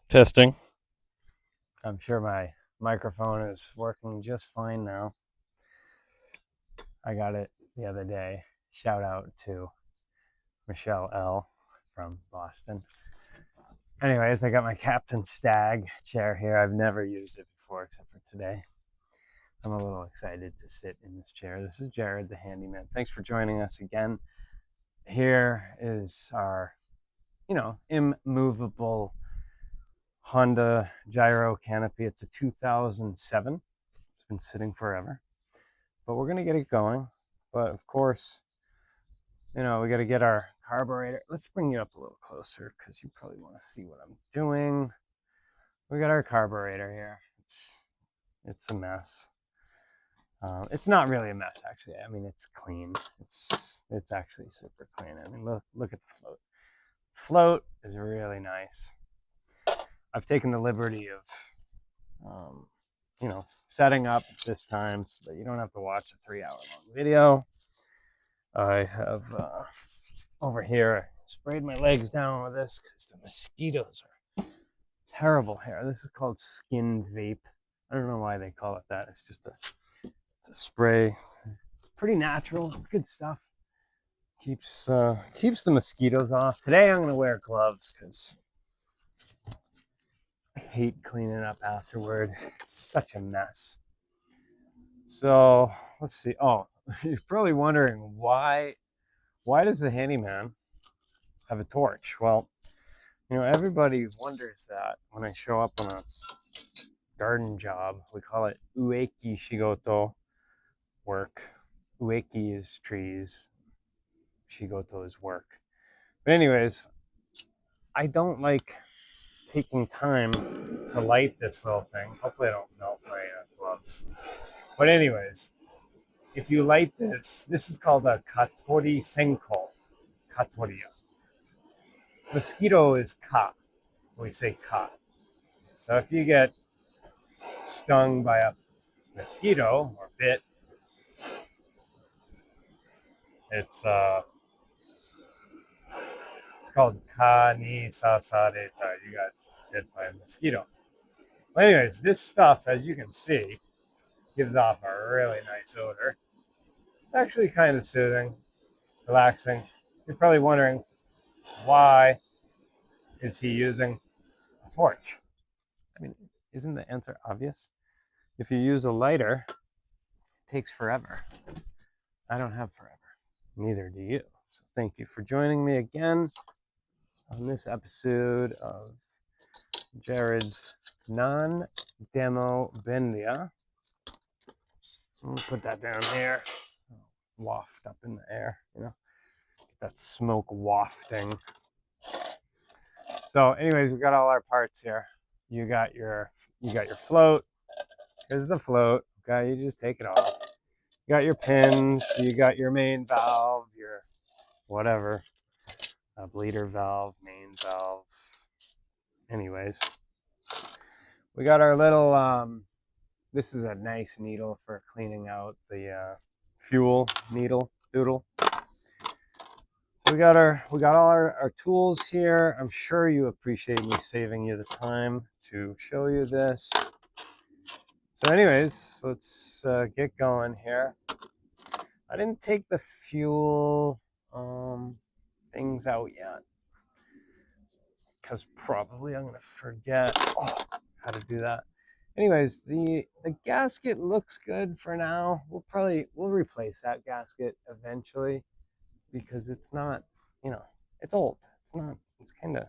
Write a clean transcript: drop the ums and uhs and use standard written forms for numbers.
Testing. I'm sure my microphone is working just fine now. I got it the other day. Shout out to Michelle L. from Boston. Anyways, I got my Captain Stag chair here. I've never used it before except for today. I'm a little excited to sit in this chair. This is Jared, the handyman. Thanks for joining us again. Here is our, immovable Honda gyro canopy. It's a 2007. It's been sitting forever, but we're gonna get it going. But of course, we got to get our carburetor. Let's bring you up a little closer because you probably want to see what I'm doing. We got our carburetor here. It's a mess. It's not really a mess, actually. I mean, it's clean. It's actually super clean. I mean, look at the float. Float is really nice. I've taken the liberty of, setting up this time so that you don't have to watch a 3-hour-long video. I have over here sprayed my legs down with this because the mosquitoes are terrible here. This is called skin vape. I don't know why they call it that. It's just a spray. Pretty natural, good stuff. Keeps the mosquitoes off. Today I'm going to wear gloves because I hate cleaning up afterward. It's such a mess. So let's see. Oh, you're probably wondering why does the handyman have a torch? Well, everybody wonders that when I show up on a garden job. We call it ueki shigoto work. Ueki is trees, shigoto is work. But anyways, I don't like taking time to light this little thing. Hopefully I don't melt my gloves. But anyways, if you light this is called a katori senko. Katoriya. Mosquito is ka. We say ka. So if you get stung by a mosquito or bit, it's called ka ni sasareta. You got bit by a mosquito. Well, anyways, this stuff, as you can see, gives off a really nice odor. It's actually kind of soothing, relaxing. You're probably wondering, why is he using a torch? I mean, isn't the answer obvious? If you use a lighter, it takes forever. I don't have forever. Neither do you. So thank you for joining me again on this episode of Jared's non-demo Bendia. I'm gonna put that down here. Waft up in the air, get that smoke wafting. So anyways, we got all our parts here. You got your float. Here's the float. Okay, you just take it off. You got your pins, you got your main valve, your whatever, a bleeder valve, main valve. Anyways, we got our little, this is a nice needle for cleaning out the fuel needle doodle. So we got all our tools here. I'm sure you appreciate me saving you the time to show you this. So anyways, let's get going here. I didn't take the fuel things out yet because probably I'm gonna forget how to do that. Anyways, the gasket looks good for now. We'll replace that gasket eventually because it's not, it's old. It's not. It's kind of